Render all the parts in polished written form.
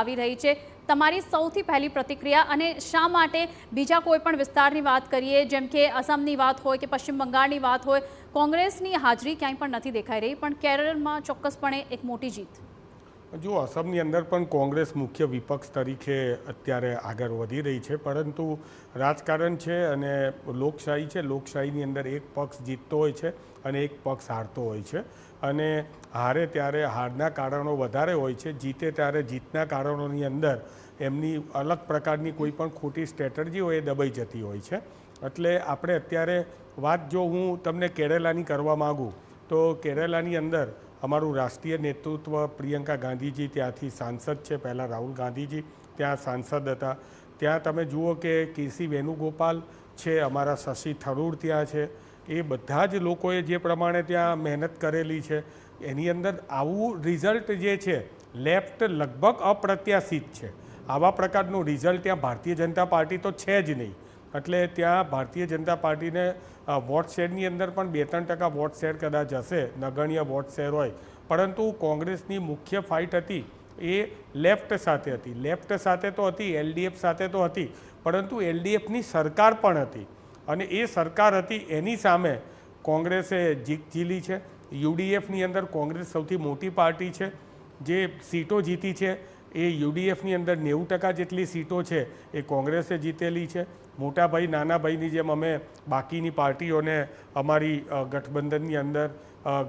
આવી રહી છે, તમારી સૌથી પહેલી પ્રતિક્રિયા, અને શા માટે બીજા કોઈ પણ વિસ્તારની વાત કરીએ જેમ કે અસમની વાત હોય કે પશ્ચિમ બંગાળની વાત હોય, કોંગ્રેસની હાજરી ક્યાંય પણ નથી દેખાઈ રહી, પણ કેરળમાં ચોક્કસપણે એક મોટી જીત? જો અસમની અંદર પણ કોંગ્રેસ મુખ્ય વિપક્ષ તરીકે અત્યારે આગળ વધી રહી છે, પરંતુ રાજકારણ છે અને લોકશાહી છે. લોકશાહીની અંદર એક પક્ષ જીતતો હોય છે અને એક પક્ષ હારતો હોય છે, અને હારે ત્યારે હારના કારણો વધારે હોય છે, જીતે ત્યારે જીતના કારણોની અંદર એમની અલગ પ્રકારની કોઈ પણ ખોટી સ્ટ્રેટર્જી હોય એ દબાઈ જતી હોય છે. એટલે આપણે અત્યારે વાત જો હું તમને કેરેલાની કરવા માગું તો કેરેલાની અંદર અમારું રાષ્ટ્રીય નેતૃત્વ પ્રિયંકા ગાંધીજી ત્યાંથી સાંસદ છે, પહેલાં રાહુલ ગાંધીજી ત્યાં સાંસદ હતા. ત્યાં તમે જુઓ કે કેસી વેણુગોપાલ છે, અમારા શશી થરૂર ત્યાં છે, એ બધા જ લોકોએ જે પ્રમાણે ત્યાં મહેનત કરેલી છે એની અંદર આવું રિઝલ્ટ જે છે લેફ્ટ લગભગ અપ્રત્યાશિત છે. આવા પ્રકારનું રિઝલ્ટ ત્યાં ભારતીય જનતા પાર્ટી તો છે જ નહીં. એટલે ત્યાં ભારતીય જનતા પાર્ટીને વોટ શેરની અંદર પણ 2-3% વોટ શેર કદાચ હશે, નગણ્ય વોટ શેર હોય, પરંતુ કોંગ્રેસની મુખ્ય ફાઇટ હતી એ લેફ્ટ સાથે હતી. લેફ્ટ સાથે તો હતી, એલડીએફ સાથે તો હતી, પરંતુ એલડીએફની સરકાર પણ હતી, અને એ સરકાર હતી એની સામે કોંગ્રેસે જીત ઝીલી છે. યુડીએફની અંદર કોંગ્રેસ સૌથી મોટી પાર્ટી છે, જે સીટો જીતી છે એ યુડીએફની અંદર 90% જેટલી સીટો છે એ કોંગ્રેસે જીતેલી છે. મોટા ભાઈ નાના ભાઈની જેમ અમે બાકીની પાર્ટીઓને અમારી ગઠબંધનની અંદર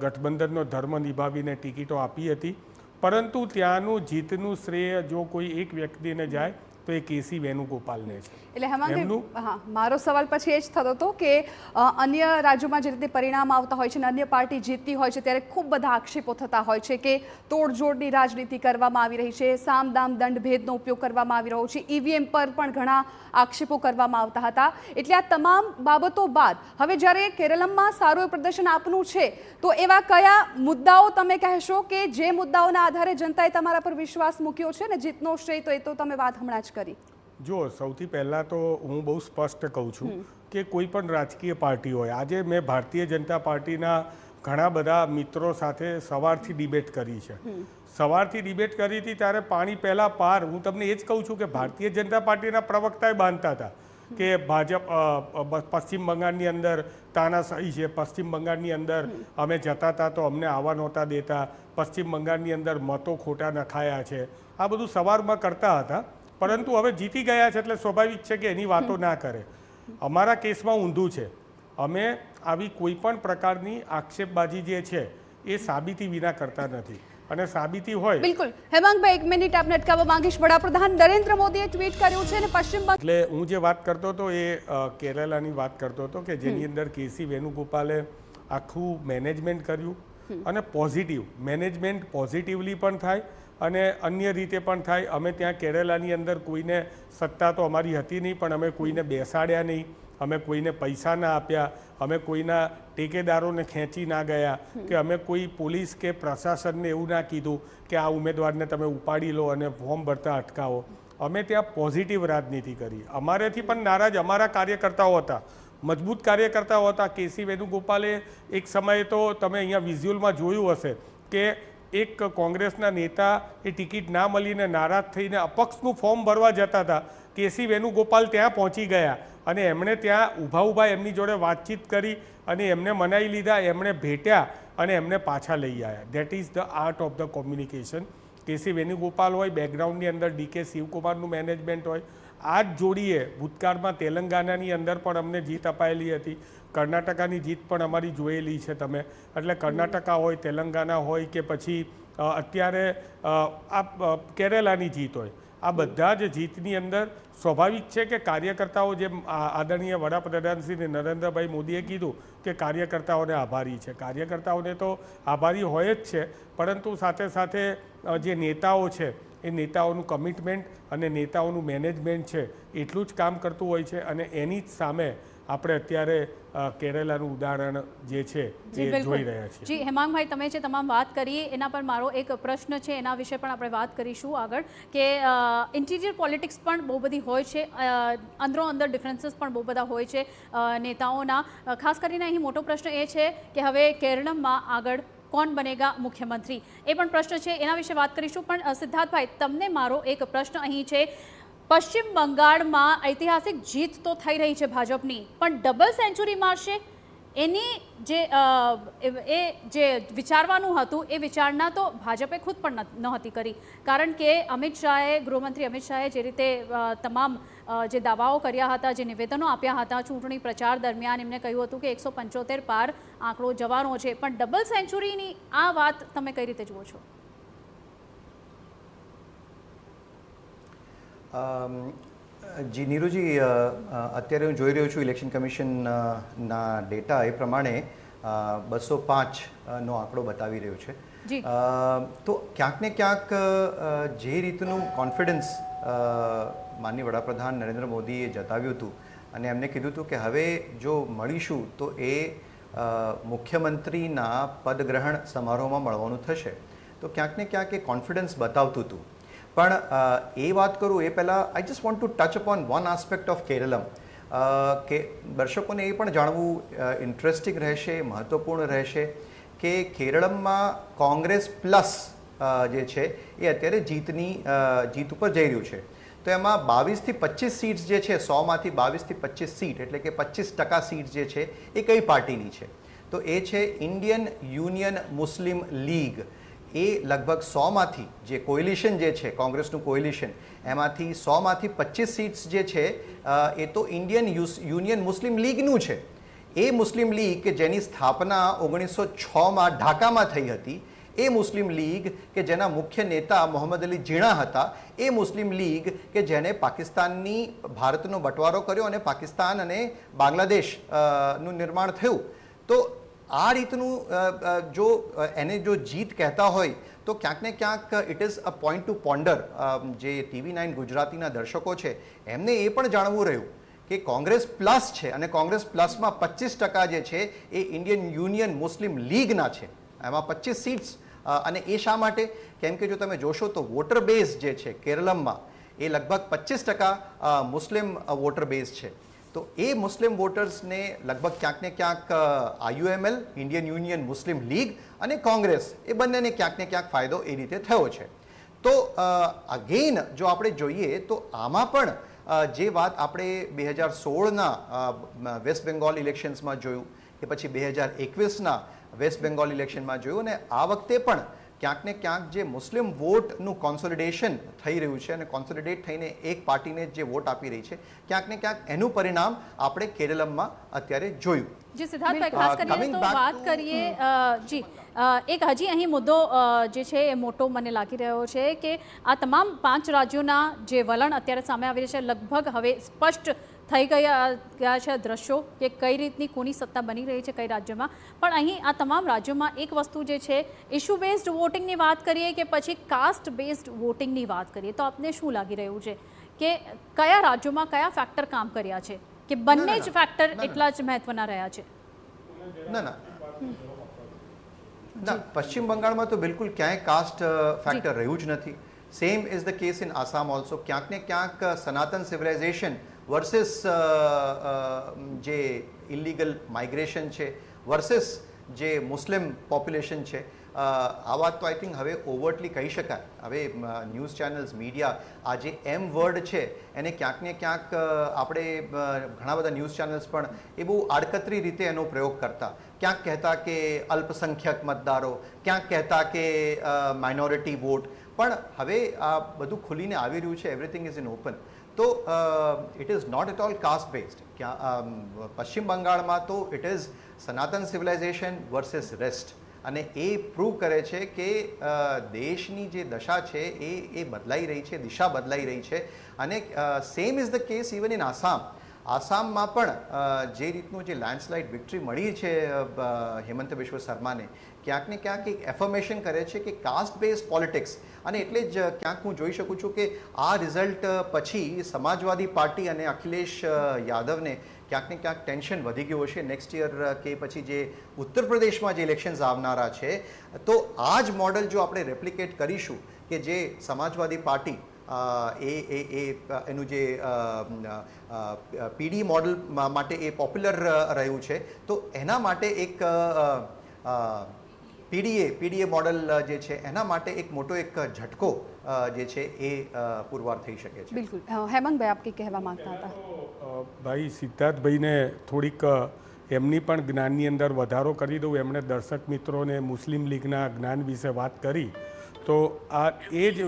ગઠબંધનનો ધર્મ નિભાવીને ટિકિટો આપી હતી, પરંતુ ત્યાંનું જીતનું શ્રેય જો કોઈ એક વ્યક્તિને જાય તો એ કેસી વેણુગોપાલને છે. એટલે હેમાંગભાઈ, હા, મારો સવાલ પછી એ જ થતો હતો કે અન્ય રાજ્યોમાં જે રીતે પરિણામ આવતા હોય છે અને અન્ય પાર્ટી જીતતી હોય છે ત્યારે ખૂબ બધા આક્ષેપો થતા હોય છે કે તોડજોડની રાજનીતિ કરવામાં આવી રહી છે, સામ દામ દંડ ભેદનો ઉપયોગ કરવામાં આવી રહ્યો છે, ઈવીએમ પર પણ ઘણા આક્ષેપો કરવામાં આવતા હતા. એટલે આ તમામ બાબતો બાદ હવે જ્યારે કેરળમાં સારું એવું પ્રદર્શન આપનું છે તો એવા કયા મુદ્દાઓ તમે કહેશો કે જે મુદ્દાઓના આધારે જનતાએ તમારા પર વિશ્વાસ મૂક્યો છે ને જીતનો શ્રેય? તો એ તો તમે વાત હમણાં જ કરી. જો સૌથી પહેલાં તો હું બહુ સ્પષ્ટ કહું છું કે કોઈ પણ રાજકીય પાર્ટી હોય, આજે મેં ભારતીય જનતા પાર્ટીના ઘણા બધા મિત્રો સાથે સવારથી ડિબેટ કરી છે. સવારથી ડિબેટ કરી હતી ત્યારે પાણી પહેલાં પાર. હું તમને એ જ કહું છું કે ભારતીય જનતા પાર્ટીના પ્રવક્તાએ બાંધતા હતા કે ભાજપ પશ્ચિમ બંગાળની અંદર તાનાશાહી છે, પશ્ચિમ બંગાળની અંદર અમે જતા હતા તો અમને આવવા નહોતા દેતા, પશ્ચિમ બંગાળની અંદર મતો ખોટા નખાયા છે, આ બધું સવારમાં કરતા હતા. પરંતુ હવે જીતી ગયા છે એટલે સ્વાભાવિક છે કે એની વાતો ના કરે. અમારા કેસમાં ઊંધું છે. અમે આવી કોઈ પણ પ્રકારની આક્ષેપબાજી જે છે એ સાબિતી વિના કરતા નથી, અને સાબિતી હોય. બિલકુલ. હેમાંગભાઈ, 1 મિનિટ આપને અટકાવવા માંગીશ. વડાપ્રધાન નરેન્દ્ર મોદીએ ટ્વીટ કર્યું છે અને પશ્ચિમ બંગાળ, એટલે હું જે વાત કરતો હતો એ કેરલાની વાત કરતો હતો કે જેની અંદર કેસી વેણુગોપાલે આખું મેનેજમેન્ટ કર્યું, અને પોઝિટિવ મેનેજમેન્ટ પોઝિટિવલી પણ થાય અને અન્ય રીતે પણ થાય. અમે ત્યાં કેરલાની અંદર કોઈને સત્તા તો અમારી હતી નહીં, પણ અમે કોઈને બેસાડ્યા નહીં, અમે કોઈને પૈસા ના આપ્યા, અમે કોઈના ટેકેદારોને ખેંચી ના ગયા, કે અમે કોઈ પોલીસ કે પ્રશાસનને એવું ના કીધું કે આ ઉમેદવારને તમે ઉપાડી લો અને ફોર્મ ભરતા અટકાવો. અમે ત્યાં પોઝિટિવ રાજનીતિ કરી. અમારેથી પણ નારાજ અમારા કાર્યકર્તાઓ હતા, મજબૂત કાર્યકર્તાઓ હતા. કેસી વેણુગોપાલે એક સમયે તો તમે અહીંયા વિઝ્યુઅલમાં જોયું હશે કે એક કોંગ્રેસના નેતા એ ટિકિટ ના મળીને નારાજ થઈને અપક્ષનું ફોર્મ ભરવા જતા હતા. કેસી વેણુગોપાલ ત્યાં પહોંચી ગયા અને એમણે ત્યાં ઊભા એમની જોડે વાતચીત કરી અને એમને મનાઈ લીધા, એમણે ભેટ્યા અને એમને પાછા લઈ આવ્યા. That is the art of the communication. K C Venugopal હોય, બેકગ્રાઉન્ડની અંદર ડીકે શિવકુમારનું મેનેજમેન્ટ હોય. આ જ જોડીએ ભૂતકાળમાં તેલંગાનાની અંદર પણ અમને જીત અપાયેલી હતી, કર્ણાટકાની જીત પણ અમારી જોયેલી છે તમે. એટલે કર્ણાટકા હોય, તેલંગાના હોય કે પછી અત્યારે આ કેરલાની જીત હોય, આ બધા જ જીતની અંદર સ્વાભાવિક છે કે કાર્યકર્તાઓ, જેમ આદરણીય વડાપ્રધાન શ્રી નરેન્દ્રભાઈ મોદીએ કીધું કે કાર્યકર્તાઓને આભારી છે. કાર્યકર્તાઓને તો આભારી હોય જ છે, પરંતુ સાથે સાથે જે નેતાઓ છે એ નેતાઓનું કમિટમેન્ટ અને નેતાઓનું મેનેજમેન્ટ છે એટલું જ કામ કરતું હોય છે. અને એની જ સામે આપણે અત્યારે કેરલાનું ઉદાહરણ જે છે એ જોઈ રહ્યા છીએ. જી હેમાંગભાઈ, તમે જે તમામ વાત કરી એના પર મારો એક પ્રશ્ન છે, એના વિશે પણ આપણે વાત કરીશું આગળ, કે ઇન્ટિરિયર પોલિટિક્સ પણ બહુ બધી હોય છે, અંદરો અંદર ડિફરન્સીસ પણ બહુ બધા હોય છે નેતાઓના. ખાસ કરીને અહીં મોટો પ્રશ્ન એ છે કે હવે કેરળમાં આગળ कौन बनेगा मुख्यमंत्री એ પણ પ્રશ્ન છે, એના વિશે વાત કરીશું. પણ સિદ્ધાર્થભાઈ, તમને મારો એક પ્રશ્ન અહીં છે. પશ્ચિમ બંગાળમાં ઐતિહાસિક જીત તો થઈ રહી છે ભાજપની, પણ ડબલ સેન્ચુરી મારશે એની જે વિચારવાનું હતું એ વિચારણા તો ભાજપે ખુદ પણ નહોતી કરી. કારણ કે ગૃહમંત્રી અમિત શાહે જે રીતે તમામ જે દાવાઓ કર્યા હતા, જે નિવેદનો આપ્યા હતા ચૂંટણી પ્રચાર દરમિયાન, એમને કહ્યું હતું કે 175 પાર આંકડો જવાનો છે, પણ ડબલ સેન્ચુરીની આ વાત તમે કઈ રીતે જુઓ છો? જી નીરુજી, અત્યારે હું જોઈ રહ્યો છું ઇલેક્શન કમિશનના ડેટા એ પ્રમાણે 205નો આંકડો બતાવી રહ્યો છે. તો ક્યાંક ને ક્યાંક જે રીતનું કોન્ફિડન્સ માનનીય વડાપ્રધાન નરેન્દ્ર મોદીએ જતાવ્યું હતું અને એમને કીધું હતું કે હવે જો મળીશું તો એ મુખ્યમંત્રીના પદગ્રહણ સમારોહમાં મળવાનું થશે, તો ક્યાંક ને ક્યાંક એ કોન્ફિડન્સ બતાવતું હતું. પણ એ વાત કરું એ પહેલાં I just want to touch upon one aspect of Keralam, કે દર્શકોને એ પણ જાણવું ઇન્ટરેસ્ટિંગ રહેશે, મહત્ત્વપૂર્ણ રહેશે કે કેરળમાં કોંગ્રેસ પ્લસ જે છે એ અત્યારે જીત ઉપર જઈ રહ્યું છે. તો એમાં 22 થી 25 સીટ્સ જે છે, 100માંથી 22 થી 25 સીટ એટલે કે 25% સીટ જે છે એ કઈ પાર્ટીની છે? તો એ છે ઇન્ડિયન યુનિયન મુસ્લિમ લીગ. એ લગભગ 100માંથી જે કોએલિશન જે છે, કોંગ્રેસનું કોએલિશન, એમાંથી 100માંથી 25 સીટ્સ જે છે એ તો ઇન્ડિયન યુનિયન મુસ્લિમ લીગનું છે. એ મુસ્લિમ લીગ કે જેની સ્થાપના 1906માં ઢાકામાં થઈ હતી, એ મુસ્લિમ લીગ કે જેના મુખ્ય નેતા મોહમ્મદ અલી જીણા હતા, એ મુસ્લિમ લીગ કે જેને પાકિસ્તાનની ભારતનો બંટવારો કર્યો અને પાકિસ્તાન અને બાંગ્લાદેશનું નિર્માણ થયું. તો આ રીતનું જો એને જો જીત કહેતા હોય તો ક્યાંક ને ક્યાંક it is a point to ponder. જે TV9 ગુજરાતીના દર્શકો છે એમને એ પણ જાણવું રહ્યું કે કોંગ્રેસ પ્લસ છે અને કોંગ્રેસ પ્લસમાં 25% જે છે એ ઇન્ડિયન યુનિયન મુસ્લિમ લીગના છે, એમાં 25 સીટ્સ. અને એ શા માટે? કેમ કે જો તમે જોશો તો વોટર બેઝ જે છે કેરળમાં એ લગભગ 25% મુસ્લિમ વોટર બેઝ છે. તો એ મુસ્લિમ વોટર્સને લગભગ ક્યાંક ને ક્યાંક IUML, ઇન્ડિયન યુનિયન મુસ્લિમ લીગ અને કોંગ્રેસ એ બંનેને ક્યાંક ને ક્યાંક ફાયદો એ રીતે થયો છે. તો અગેન જો આપણે જોઈએ તો આમાં પણ જે વાત આપણે 2016ના વેસ્ટ બેંગોલ ઇલેક્શન્સમાં જોયું કે પછી 2021ના વેસ્ટ બેંગોલ ઇલેક્શનમાં જોયું, અને આ વખતે પણ ક્યાંક ને ક્યાંક જે મુસ્લિમ વોટનું કોન્સોલિડેશન થઈ રહ્યું છે અને કોન્સોલિડેટ થઈને એક પાર્ટીને જે વોટ આપી રહી છે, ક્યાંક ને ક્યાંક એનું પરિણામ આપણે કેરળમાં અત્યારે જોયું. જી સિદ્ધાર્થભાઈ, ખાસ કરીને તો વાત કરીએ જી એક હજી અહીં મુદ્દો જે છે એ મોટો મને લાગી રહ્યો છે કે આ તમામ 5 રાજ્યોના જે વલણ અત્યારે સામે આવી રહ્યા છે, લગભગ હવે સ્પષ્ટ થઈ ગયા છે દ્રશ્યો કે કઈ રીતની કોની સત્તા બની રહી છે કઈ રાજ્યમાં. પણ અહીં આ તમામ રાજ્યોમાં એક વસ્તુ જે છે, ઇશ્યુ બેઝડ વોટિંગની વાત કરીએ કે પછી કાસ્ટ બેઝડ વોટિંગની વાત કરીએ, તો આપને શું લાગી રહ્યું છે કે કયા રાજ્યોમાં કયા ફેક્ટર કામ કર્યા છે કે બંને જ ફેક્ટર એટલા જ મહત્વના રહ્યા છે? ના, પશ્ચિમ બંગાળમાં તો બિલકુલ ક્યાંય કાસ્ટ ફેક્ટર રહ્યું જ નથી. Same is the case in Assam also. ક્યાંક ને ક્યાંક સનાતન સિવિલાઇઝેશન વર્સિસ જે ઇલીગલ માઇગ્રેશન છે વર્સિસ જે મુસ્લિમ પોપ્યુલેશન છે, આ વાત તો આઈ થિંક હવે ઓવર્ટલી કહી શકાય. હવે ન્યૂઝ ચેનલ્સ, મીડિયા આ જે M વર્ડ છે એને ક્યાંક ને ક્યાંક આપણે ઘણા બધા ન્યૂઝ ચેનલ્સ પણ એ બહુ આડકતરી રીતે એનો પ્રયોગ કરતા. ક્યાંક કહેતા કે અલ્પસંખ્યક મતદારો, ક્યાંક કહેતા કે માઇનોરિટી વોટ. પણ હવે આ બધું ખુલીને આવી રહ્યું છે, એવરીથિંગ ઇઝ ઇન ઓપન. તો it is not at all caste based. પશ્ચિમ બંગાળમાં તો it is Sanatan civilization versus rest, અને એ પ્રૂવ કરે છે કે દેશની જે દશા છે એ બદલાઈ રહી છે, દિશા બદલાઈ રહી છે. અને same is the case even in Assam. આસામમાં પણ જે રીતનું જે લેન્ડસ્લાઇડ વિક્ટરી મળી છે હેમંત બિસ્વ શર્માને, ક્યાંક ને ક્યાંક એક એફર્મેશન કરે છે કે કાસ્ટ બેઝ પોલિટિક્સ. અને એટલે જ ક્યાંક હું જોઈ શકું છું કે આ રિઝલ્ટ પછી સમાજવાદી પાર્ટી અને અખિલેશ યાદવને ક્યાંક ને ક્યાંક ટેન્શન વધી ગયું હશે નેક્સ્ટ યર કે પછી જે ઉત્તર પ્રદેશમાં જે ઇલેક્શન્સ આવનારા છે. તો આ જ મોડલ જો આપણે રેપ્લિકેટ કરીશું કે જે સમાજવાદી પાર્ટી એનું જે PD મોડલ માટે એ પોપ્યુલર રહ્યું છે, તો એના માટે એક પીડીએ મોડલ જે છે એના માટે એક મોટો એક ઝટકો જે છે એ પુરવાર થઈ શકે છે. બિલકુલ હેમંતભાઈ આપ કંઈ કહેવા માંગતા હતા? ભાઈ સિદ્ધાર્થભાઈને થોડીક એમની પણ જ્ઞાનની અંદર વધારો કરી દઉં. એમણે દર્શક મિત્રોને મુસ્લિમ લીગના જ્ઞાન વિશે વાત કરી, તો આ એ જ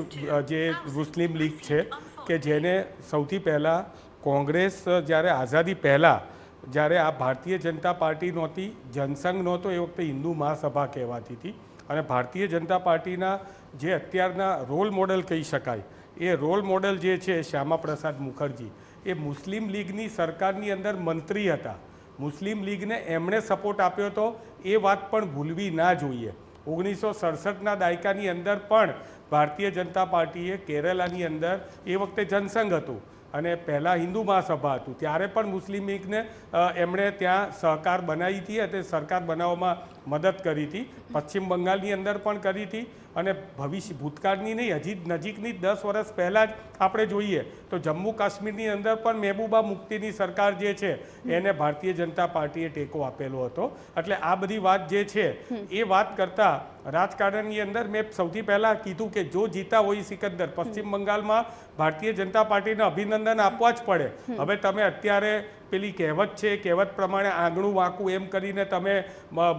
જે મુસ્લિમ લીગ છે કે જેને સૌથી પહેલાં કોંગ્રેસ જ્યારે આઝાદી પહેલાં જ્યારે આ ભારતીય જનતા પાર્ટી નહોતી, જનસંઘ નહોતો, એ વખતે હિન્દુ મહાસભા કહેવાતી હતી. અને ભારતીય જનતા પાર્ટીના જે અત્યારના રોલ મોડલ કહી શકાય, એ રોલ મોડલ જે છે શ્યામા પ્રસાદ મુખર્જી, એ મુસ્લિમ લીગની સરકારની અંદર મંત્રી હતા. મુસ્લિમ લીગને એમણે સપોર્ટ આપ્યો હતો, એ વાત પણ ભૂલવી ના જોઈએ. 1967ના દાયકાની અંદર પણ ભારતીય જનતા પાર્ટીએ કેરલાની અંદર એ વખતે જનસંઘ હતું અને પહેલાં હિન્દુ મહાસભા હતું, ત્યારે પણ મુસ્લિમ લીગને એમણે ત્યાં સહકાર બનાવી હતી અને સરકાર બનાવવામાં મદદ કરી હતી. પશ્ચિમ બંગાળની અંદર પણ કરી હતી અને ભૂતકાળની નહીં, હજી નજીકની 10 વર્ષ પહેલાં જ આપણે જોઈએ તો જમ્મુ કાશ્મીરની અંદર પણ મહેબૂબા મુફ્તીની સરકાર જે છે એને ભારતીય જનતા પાર્ટીએ ટેકો આપેલો હતો. એટલે આ બધી વાત જે છે એ વાત કરતાં રાજકારણની અંદર મેં સૌથી પહેલાં કીધું કે જો જીતા હોય સિકંદર, પશ્ચિમ બંગાળમાં ભારતીય જનતા પાર્ટીને અભિનંદન આપવા જ પડે. હવે તમે અત્યારે પેલી કહેવત છે, કહેવત પ્રમાણે આંગણું વાંકું એમ કરીને તમે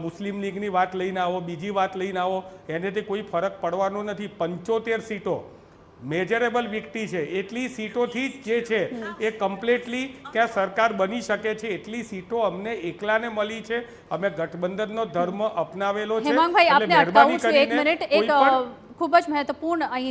મુસ્લિમ લીગની વાત લઈને આવો, બીજી વાત લઈને આવો, એનેથી કોઈ ફરક પડવાનો નથી. 75 સીટો મેજરેબલ વિક્ટી છે, એટલી સીટોથી જ જે છે એ કમ્પ્લીટલી ત્યાં સરકાર બની શકે છે. એટલી સીટો અમને એકલાને મળી છે. અમે ગઠબંધનનો ધર્મ અપનાવેલો છે. હેમાંગભાઈ, આપને અટકાવું છું એક મિનિટ. એક કોઈ પણ ખૂબ જ મહત્વપૂર્ણ અહીં